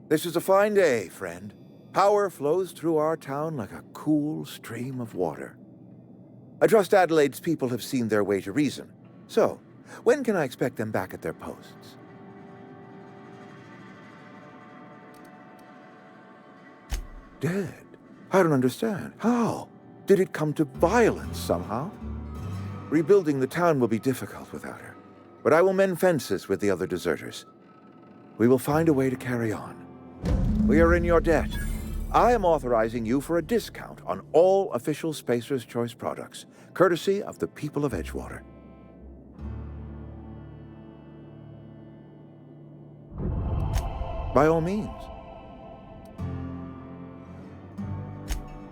This is a fine day, friend. Power flows through our town like a cool stream of water. I trust Adelaide's people have seen their way to reason. So, when can I expect them back at their posts? Dead? I don't understand. How? Did it come to violence somehow? Rebuilding the town will be difficult without her, but I will mend fences with the other deserters. We will find a way to carry on. We are in your debt. I am authorizing you for a discount on all official Spacer's Choice products, courtesy of the people of Edgewater. By all means.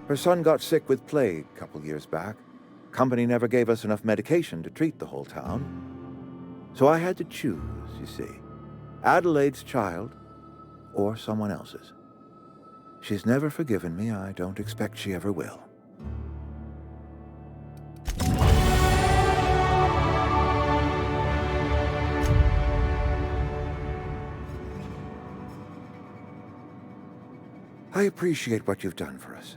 Her son got sick with plague a couple years back. Company never gave us enough medication to treat the whole town. So I had to choose, you see. Adelaide's child or someone else's. She's never forgiven me. I don't expect she ever will. I appreciate what you've done for us.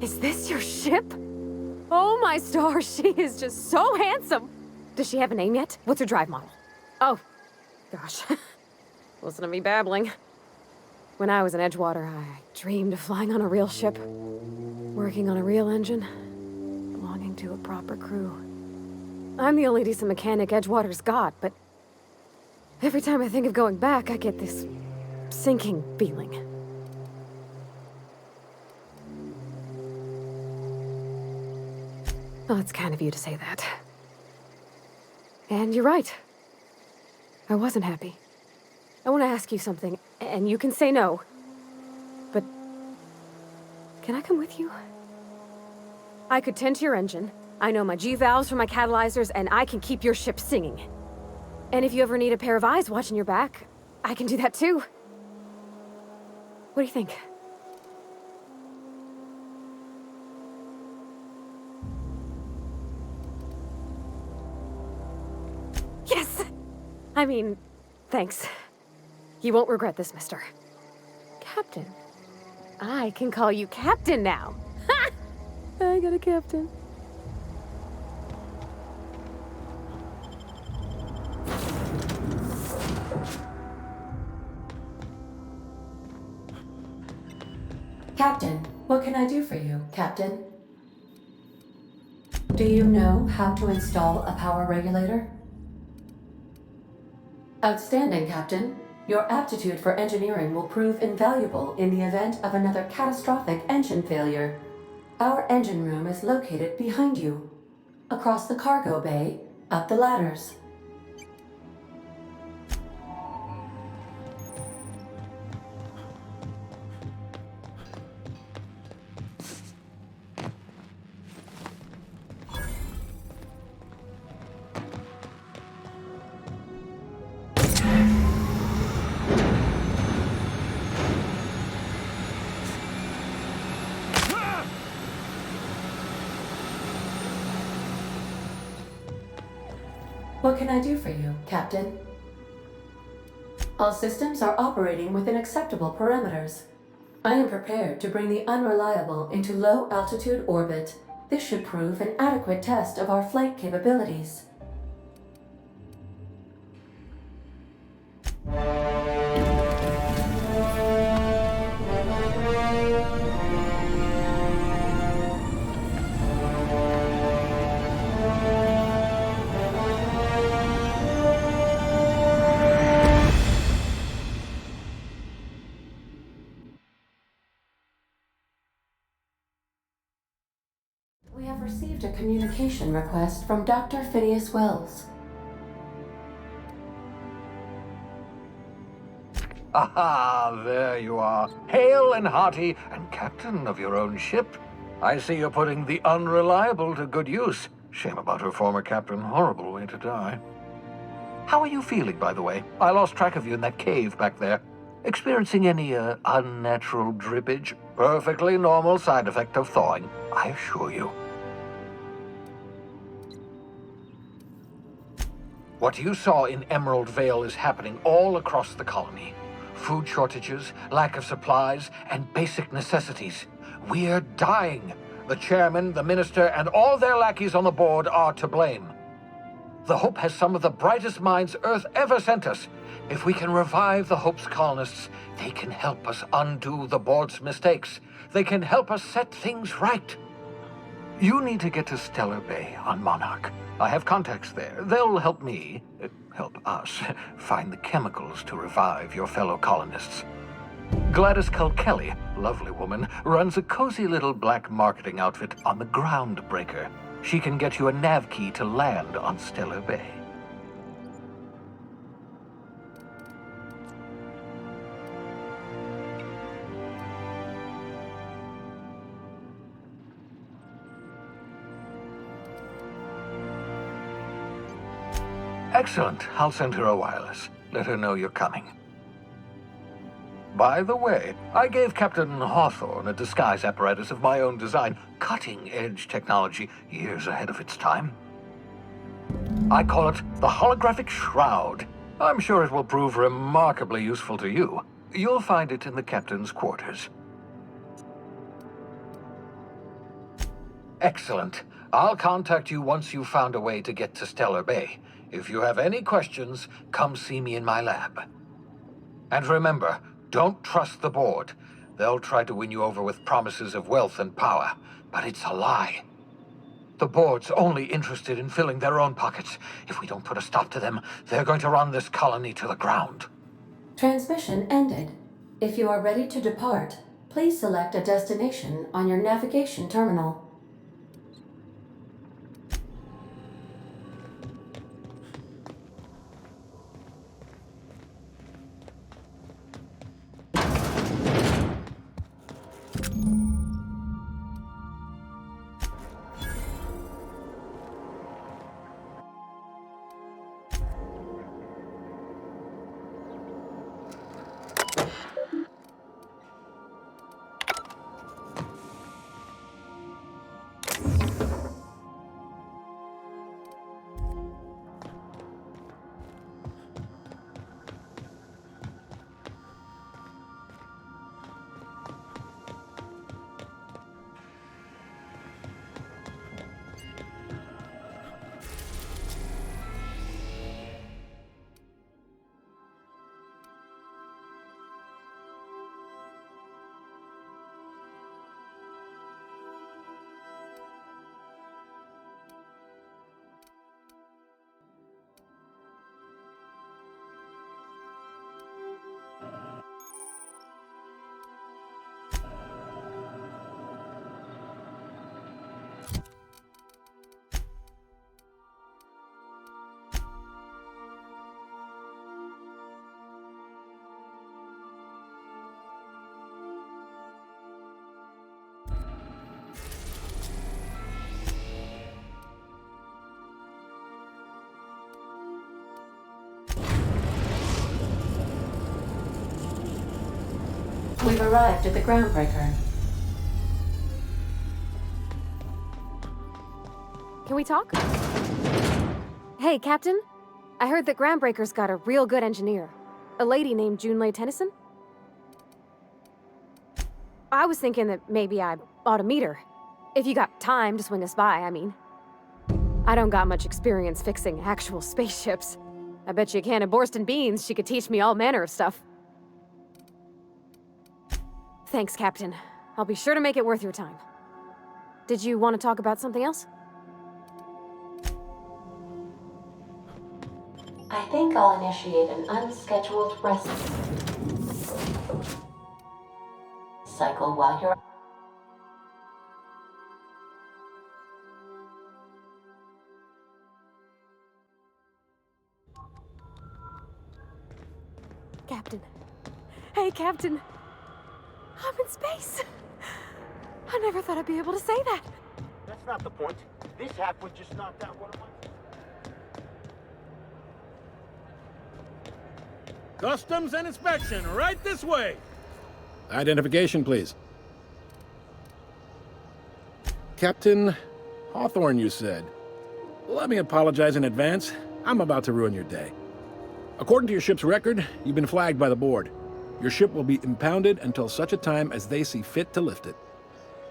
Is this your ship? Oh my stars, she is just so handsome! Does she have a name yet? What's her drive model? Oh, gosh. Listen to me babbling. When I was in Edgewater, I dreamed of flying on a real ship, working on a real engine, belonging to a proper crew. I'm the only decent mechanic Edgewater's got, but every time I think of going back, I get this sinking feeling. Well, it's kind of you to say that. And you're right. I wasn't happy. I want to ask you something, and you can say no. But can I come with you? I could tend to your engine. I know my G-valves for my catalyzers, and I can keep your ship singing. And if you ever need a pair of eyes watching your back, I can do that too. What do you think? Yes! I mean, thanks. You won't regret this, mister. Captain. I can call you Captain now. Ha! I got a captain. Captain, what can I do for you, Captain? Do you know how to install a power regulator? Outstanding, Captain. Your aptitude for engineering will prove invaluable in the event of another catastrophic engine failure. Our engine room is located behind you. Across the cargo bay, up the ladders. What can I do for you, Captain? All systems are operating within acceptable parameters. I am prepared to bring the unreliable into low-altitude orbit. This should prove an adequate test of our flight capabilities. We have received a communication request from Dr. Phineas Wells. Aha, there you are, hale and hearty, and captain of your own ship. I see you're putting the unreliable to good use. Shame about her former captain, horrible way to die. How are you feeling, by the way? I lost track of you in that cave back there. Experiencing any, unnatural drippage? Perfectly normal side effect of thawing, I assure you. What you saw in Emerald Vale is happening all across the colony. Food shortages, lack of supplies, and basic necessities. We're dying. The chairman, the minister, and all their lackeys on the board are to blame. The Hope has some of the brightest minds Earth ever sent us. If we can revive the Hope's colonists, they can help us undo the board's mistakes. They can help us set things right. You need to get to Stellar Bay on Monarch. I have contacts there. They'll help me, help us, find the chemicals to revive your fellow colonists. Gladys Kelly, lovely woman, runs a cozy little black marketing outfit on the Groundbreaker. She can get you a nav key to land on Stellar Bay. Excellent. I'll send her a wireless. Let her know you're coming. By the way, I gave Captain Hawthorne a disguise apparatus of my own design, cutting-edge technology, years ahead of its time. I call it the Holographic Shroud. I'm sure it will prove remarkably useful to you. You'll find it in the captain's quarters. Excellent. I'll contact you once you've found a way to get to Stellar Bay. If you have any questions, come see me in my lab. And remember, don't trust the board. They'll try to win you over with promises of wealth and power, but it's a lie. The board's only interested in filling their own pockets. If we don't put a stop to them, they're going to run this colony to the ground. Transmission ended. If you are ready to depart, please select a destination on your navigation terminal. We've arrived at the groundbreaker. Can we talk? Hey, Captain. I heard that Groundbreaker's got a real good engineer. A lady named Junlei Tennyson. I was thinking that maybe I ought to meet her. If you got time to swing us by, I mean. I don't got much experience fixing actual spaceships. I bet you a can of Borston beans she could teach me all manner of stuff. Thanks, Captain. I'll be sure to make it worth your time. Did you want to talk about something else? I think I'll initiate an unscheduled rest cycle while you're... Captain. Hey, Captain. I'm in space. I never thought I'd be able to say that. That's not the point. This hack was just knocked out one of my... Customs and inspection, right this way. Identification, please. Captain Hawthorne, you said. Let me apologize in advance. I'm about to ruin your day. According to your ship's record, you've been flagged by the board. Your ship will be impounded until such a time as they see fit to lift it.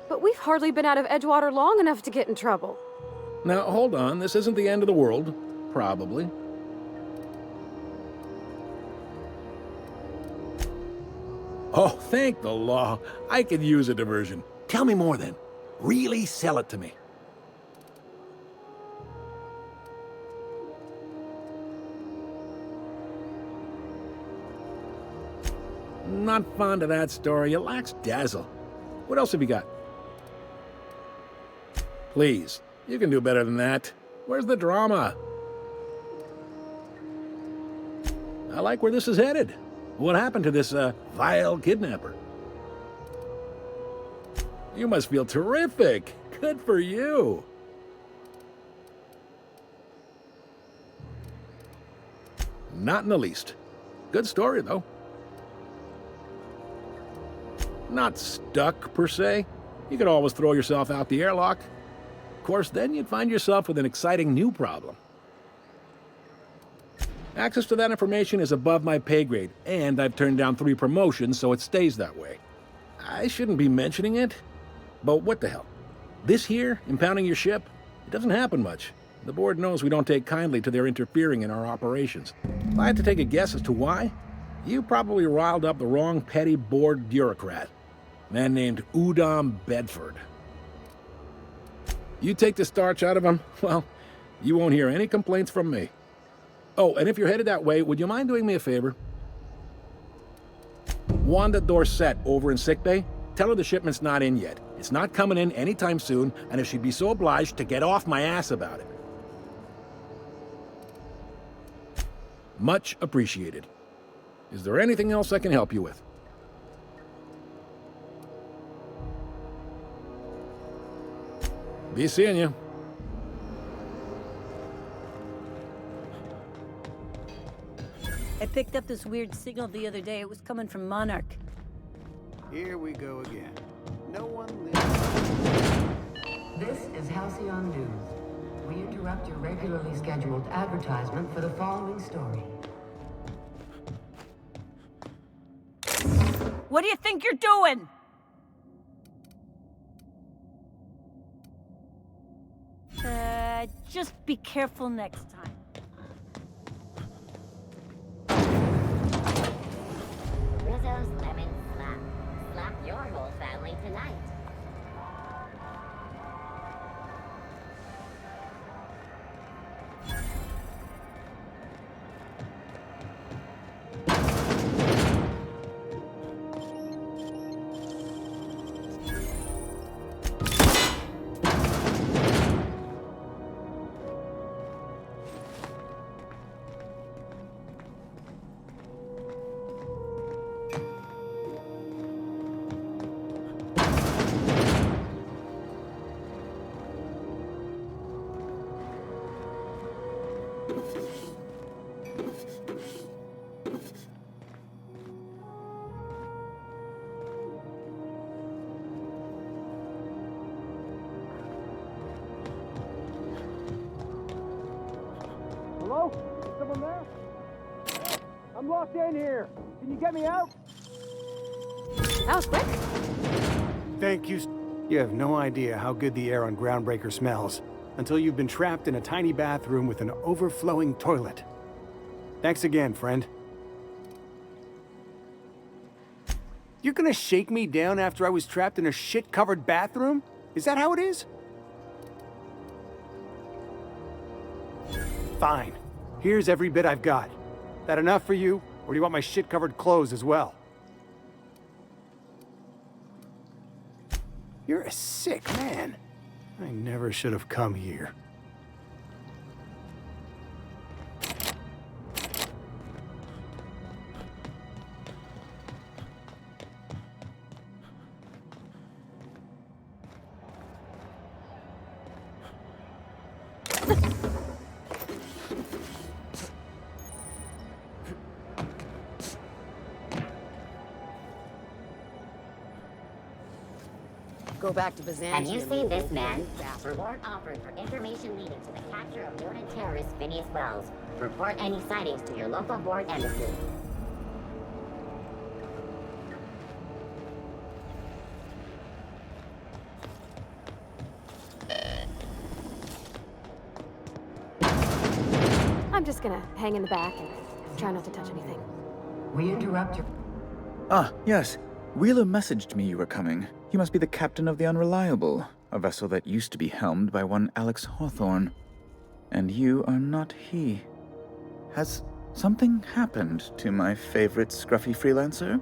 But we've hardly been out of Edgewater long enough to get in trouble. Now, hold on. This isn't the end of the world. Probably. Oh, thank the law. I could use a diversion. Tell me more, then. Really sell it to me. Not fond of that story. It lacks dazzle. What else have you got? Please, you can do better than that. Where's the drama? I like where this is headed. What happened to this, vile kidnapper? You must feel terrific. Good for you. Not in the least. Good story, though. Not stuck, per se. You could always throw yourself out the airlock. Of course, then you'd find yourself with an exciting new problem. Access to that information is above my pay grade, and I've turned down 3 promotions, so it stays that way. I shouldn't be mentioning it, but what the hell? This here, impounding your ship, it doesn't happen much. The board knows we don't take kindly to their interfering in our operations. If I had to take a guess as to why, you probably riled up the wrong petty board bureaucrat. A man named Udom Bedford. You take the starch out of him, well, you won't hear any complaints from me. Oh, and if you're headed that way, would you mind doing me a favor? Wanda Dorset over in sickbay? Tell her the shipment's not in yet. It's not coming in anytime soon, and if she'd be so obliged to get off my ass about it. Much appreciated. Is there anything else I can help you with? Be seeing you. I picked up this weird signal the other day. It was coming from Monarch. Here we go again. No one lives. This is Halcyon News. We interrupt your regularly scheduled advertisement for the following story. What do you think you're doing? Just be careful next time. Rizzo's Lemon Slap. Slap your whole family tonight. Hello? Is someone there? I'm locked in here. Can you get me out? That was quick. Thank you. You have no idea how good the air on Groundbreaker smells until you've been trapped in a tiny bathroom with an overflowing toilet. Thanks again, friend. You're gonna shake me down after I was trapped in a shit-covered bathroom? Is that how it is? Fine. Here's every bit I've got. That enough for you, or do you want my shit-covered clothes as well? You're a sick man. I never should have come here. Go back to Byzantium. Have you seen this man? Reward offered for information leading to the capture of noted terrorist Phineas Wells. Report any sightings to your local board embassy. I'm just gonna hang in the back and try not to touch anything. We interrupt your... Ah, yes. Wheeler messaged me you were coming. He must be the captain of the Unreliable, a vessel that used to be helmed by one Alex Hawthorne. And you are not he. Has something happened to my favorite scruffy freelancer?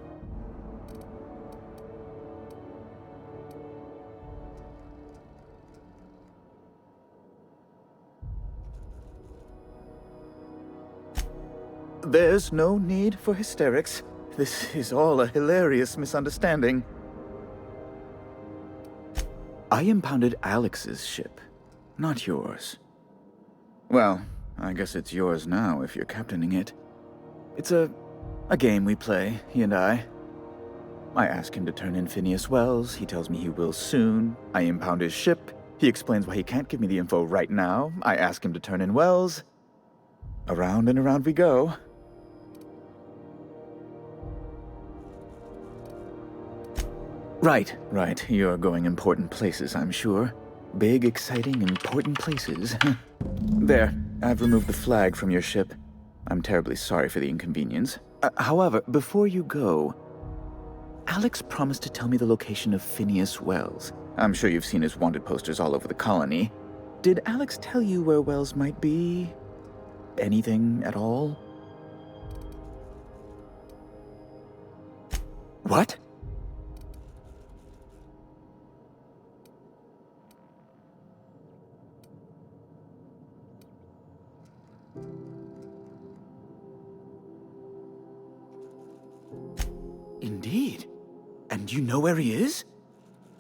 There's no need for hysterics. This is all a hilarious misunderstanding. I impounded Alex's ship, not yours. Well, I guess it's yours now if you're captaining it. It's a game we play, he and I. I ask him to turn in Phineas Wells, he tells me he will soon. I impound his ship, he explains why he can't give me the info right now. I ask him to turn in Wells. Around and around we go. Right. You're going important places, I'm sure. Big, exciting, important places. There, I've removed the flag from your ship. I'm terribly sorry for the inconvenience. However, before you go, Alex promised to tell me the location of Phineas Wells. I'm sure you've seen his wanted posters all over the colony. Did Alex tell you where Wells might be? Anything at all? What? Indeed. And you know where he is?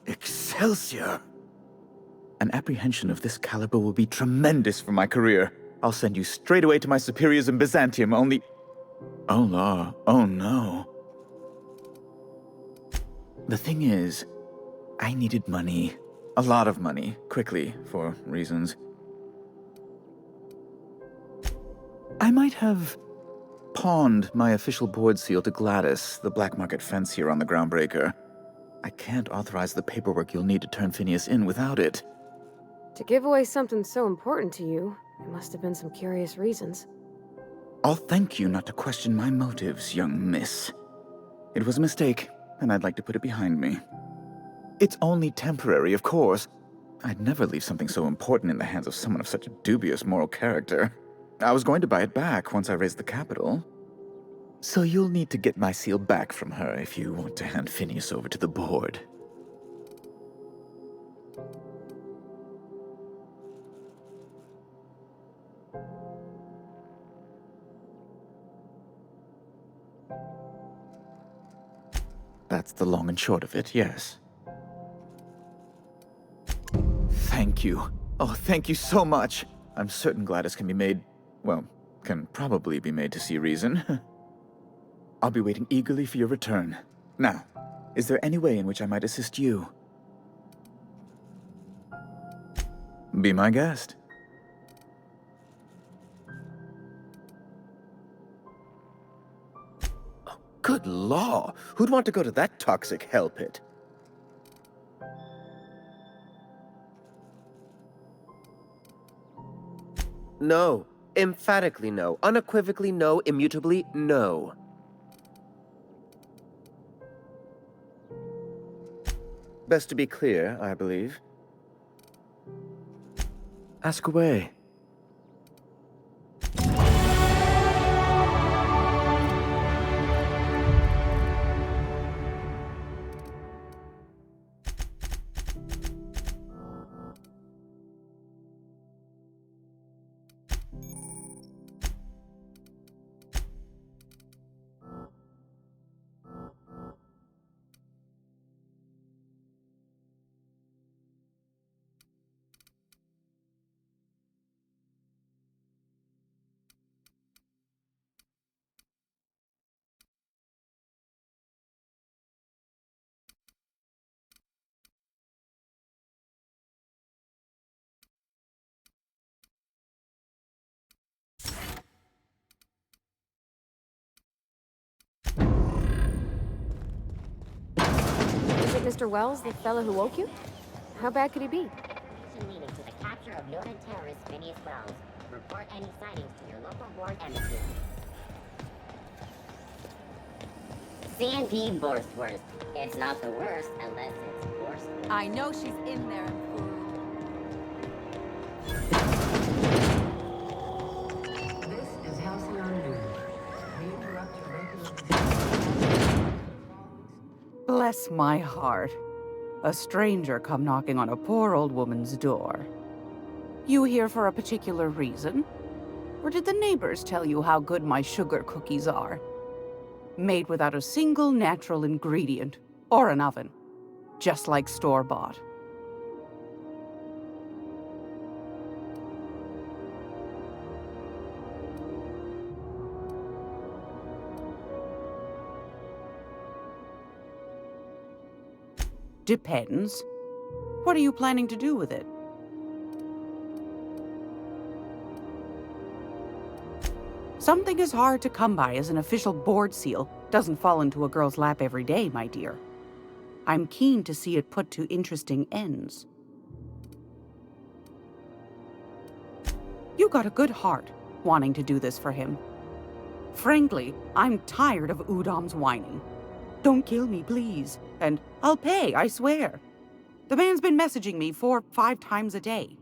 Excelsior! An apprehension of this caliber will be tremendous for my career. I'll send you straight away to my superiors in Byzantium, only... Oh, la. Oh, no. The thing is, I needed money. A lot of money, quickly, for reasons. I might have pawned my official board seal to Gladys, the black market fancier on the Groundbreaker. I can't authorize the paperwork you'll need to turn Phineas in without it. To give away something so important to you, there must have been some curious reasons. I'll thank you not to question my motives, young miss. It was a mistake, and I'd like to put it behind me. It's only temporary, of course. I'd never leave something so important in the hands of someone of such a dubious moral character. I was going to buy it back once I raised the capital. So you'll need to get my seal back from her if you want to hand Phineas over to the board. That's the long and short of it, yes. Thank you. Oh, thank you so much. I'm certain Gladys can be made, well, can probably be made to see reason. I'll be waiting eagerly for your return. Now, is there any way in which I might assist you? Be my guest. Oh, good law! Who'd want to go to that toxic hell pit? No. Emphatically no. Unequivocally no. Immutably no. Best to be clear, I believe. Ask away. Is it Mr. Wells, the fellow who woke you? How bad could he be? Leading to the capture of noted terrorist Phineas Wells. Report any sightings to your local board embassy. Sandy Borstworth. It's not the worst unless it's worse. I know she's in there. This is Halcyon News. We interrupt your regular... Bless my heart. A stranger come knocking on a poor old woman's door. You here for a particular reason? Or did the neighbors tell you how good my sugar cookies are? Made without a single natural ingredient, or an oven. Just like store-bought. Depends. What are you planning to do with it? Something as hard to come by as an official board seal doesn't fall into a girl's lap every day, my dear. I'm keen to see it put to interesting ends. You got a good heart, wanting to do this for him. Frankly, I'm tired of Udom's whining. Don't kill me, please. And I'll pay, I swear. The man's been messaging me 4 or 5 times a day.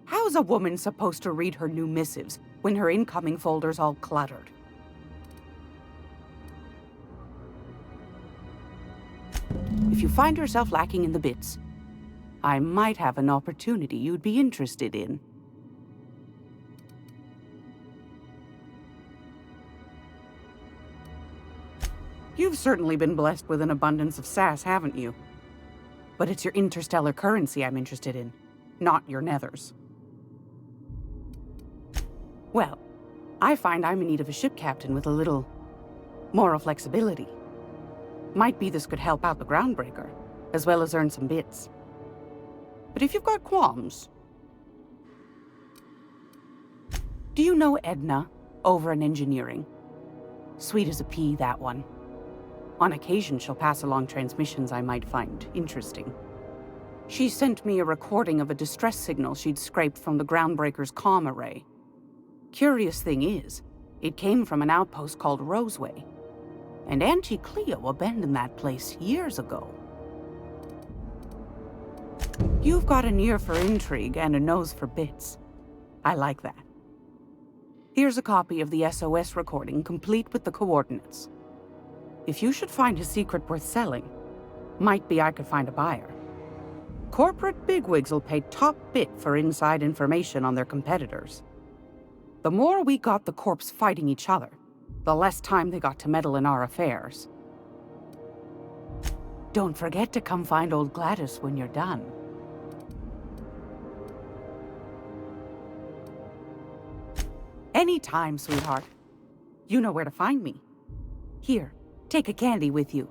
How's a woman supposed to read her new missives when her incoming folder's all cluttered? If you find yourself lacking in the bits, I might have an opportunity you'd be interested in. You've certainly been blessed with an abundance of sass, haven't you? But it's your interstellar currency I'm interested in, not your nethers. Well, I find I'm in need of a ship captain with a little moral flexibility. Might be this could help out the Groundbreaker, as well as earn some bits. But if you've got qualms... Do you know Edna, over in engineering? Sweet as a pea, that one. On occasion, she'll pass along transmissions I might find interesting. She sent me a recording of a distress signal she'd scraped from the Groundbreaker's comm array. Curious thing is, it came from an outpost called Roseway. And Auntie Cleo abandoned that place years ago. You've got an ear for intrigue and a nose for bits. I like that. Here's a copy of the SOS recording, complete with the coordinates. If you should find a secret worth selling, might be I could find a buyer. Corporate bigwigs will pay top bit for inside information on their competitors. The more we got the corps fighting each other, the less time they got to meddle in our affairs. Don't forget to come find old Gladys when you're done. Anytime, sweetheart. You know where to find me. Here, take a candy with you.